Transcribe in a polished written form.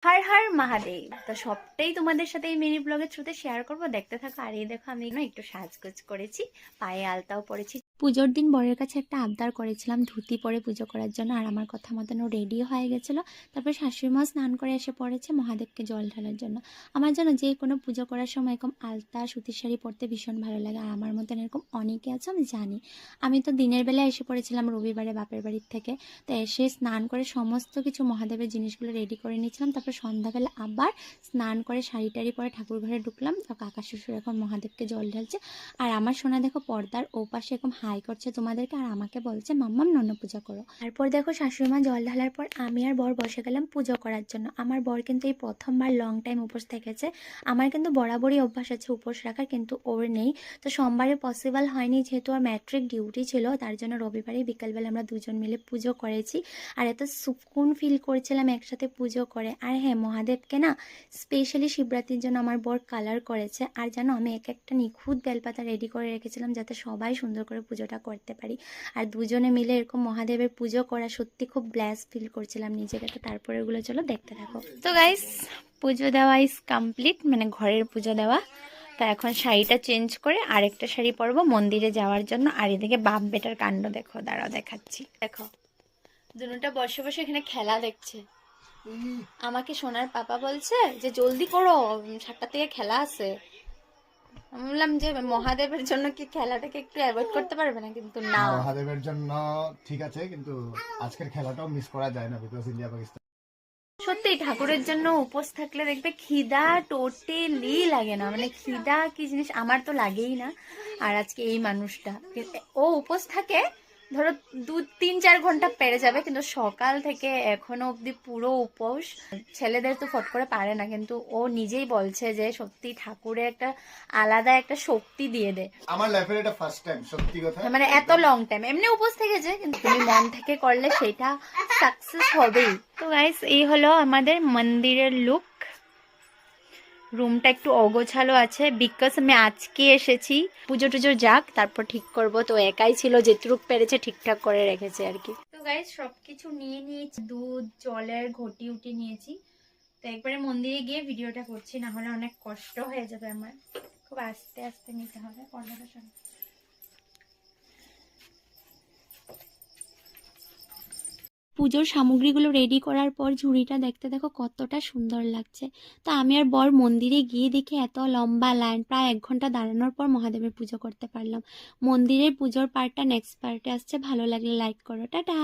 হর হর মহাদেব। তো সবটাই তোমাদের সাথে এই মিনি ব্লগের থ্রুতে শেয়ার করবো, দেখতে থাকো। আর এই দেখো আমি না একটু সাজগোজ করেছি, পায়ে আলতাও পরেছি। পুজোর দিন বরের কাছে একটা আবদার করেছিলাম ধুতি পরে পুজো করার জন্য, আর আমার কথা মতন ও রেডি হয়ে গেছিলো। তারপর শাশুড়িমা স্নান করে এসে পড়েছে মহাদেবকে জল ঢালার জন্য। আমার জন্য যে কোনো পুজো করার সময় এরকম আলতা সুতির শাড়ি পরতে ভীষণ ভালো লাগে, আর আমার মতন এরকম অনেকে আছে আমি জানি। আমি তো দিনের বেলায় এসে পড়েছিলাম রবিবারে বাপের বাড়ির থেকে, তো এসে স্নান করে সমস্ত কিছু মহাদেবের জিনিসগুলো রেডি করে নিয়েছিলাম। তারপর সন্ধ্যাবেলা আবার স্নান করে শাড়ি টাড়ি পরে ঠাকুর ঘরে ঢুকলাম। তো কাকা শ্বশুর এখন মহাদেবকে জল ঢালছে, আর আমার সোনা দেখো পর্দার ও পাশে এরকম হাই করছে তোমাদেরকে, আর আমাকে বলছে মাম্মাম নন্য পূজা করো। তারপর দেখো শাশুড়িমা জল ঢালার পর আমি আর বর বসে গেলাম পুজো করার জন্য। আমার বর কিন্তু এই প্রথমবার লং টাইম উপোস থেকেছে। আমার কিন্তু বরাবরই অভ্যাস আছে উপোস রাখার, কিন্তু ওর নেই। তো সোমবারে পসিবল হয়নি, যেহেতু ওর ম্যাট্রিক ডিউটি ছিল, তার জন্য রবিবারে বিকালবেলা আমরা দুজন মিলে পুজো করেছি। আর এত সুকুন ফিল করছিলাম একসাথে পুজো করে। আর হ্যাঁ, মহাদেবকে না স্পেশালি শিবরাত্রির জন্য আমার বর কালার করেছে। আর জানো আমি এক একটা নিখুঁত বেলপাতা রেডি করে রেখেছিলাম যাতে সবাই সুন্দর করে পুজোটা করতে পারি। আর দুজনে মিলে এরকম মহাদেবের পুজো করা সত্যি খুব ব্লেস ফিল করছিলাম নিজেকে। তো তারপরে এগুলো চলো দেখতে থাকো। তো গাইস, পুজো দেওয়া ইজ কমপ্লিট, মানে ঘরের পুজো দেওয়া। তা এখন শাড়িটা চেঞ্জ করে আরেকটা শাড়ি পরবো মন্দিরে যাওয়ার জন্য। আর এদিকে বাপ বেটার কাণ্ড দেখো, দাঁড়াও দেখাচ্ছি। দেখো দুটা বসে বসে এখানে খেলা দেখছে। আমাকে সোনার পাপা বলছে যে জলদি করো, 7টা থেকে খেলা আছে। আমি বললাম যে মহাদেবের জন্য কি খেলাটাকে একটু অ্যাভয়েড করতে পারবে না? কিন্তু না, মহাদেবের জন্য ঠিক আছে, কিন্তু আজকের খেলাটাও মিস করা যায় না, বিকজ ইন্ডিয়া পাকিস্তান। সত্যি ঠাকুরের জন্য উপোস থাকলে দেখবে খিদা টোটালি লাগে না। মানে খিদা কি জিনিস আমার তো লাগেই না। আর আজকে এই মানুষটা ও উপোস থাকে, ধরো 2-3-4 ঘন্টা পেরে যাবে, কিন্তু সকাল থেকে এখনো অবধি পুরো উপোস। ছেলেদের তো ফট করে পারে না, কিন্তু ও নিজেই বলছে যে সত্যি ঠাকুরের একটা আলাদা একটা শক্তি দিয়ে দেয়। আমার লাইফের এটা ফার্স্ট টাইম, সত্যি কথা। মানে এত লং টাইম এমনি উপোস থেকেছে, কিন্তু তুমি মন থেকে করলে সেটা সাকসেস হবেই। তো গাইস, এই হলো আমাদের মন্দিরের লুক। রুমটা একটু অগোছালো আছে, বিকজ আমি আজকে এসেছি। পুজো টুজো যাক তারপর ঠিক করব। তো একাই ছিল, যেটুক পেরেছে ঠিকঠাক করে রেখেছে আর কি। তো গাইস, সবকিছু নিয়ে নিয়েছি, দুধ জলের ঘটি উঠে নিয়েছি। তো একবারে মন্দিরে গিয়ে ভিডিওটা করছি, না হলে অনেক কষ্ট হয়ে যাবে আমার। খুব আস্তে আস্তে নিতে হবে পর্দাটা সব। পুজোর সামগ্রীগুলো রেডি করার পর ঝুড়িটা দেখতে দেখো কতটা সুন্দর লাগছে। তো আমি আর বর মন্দিরে গিয়ে দেখে এত লম্বা লাইন, প্রায় 1 ঘন্টা দাঁড়ানোর পর মহাদেবের পুজো করতে পারলাম। মন্দিরের পুজোর পার্টটা নেক্সট পার্টে আসছে, ভালো লাগলে লাইক করো। টাটা।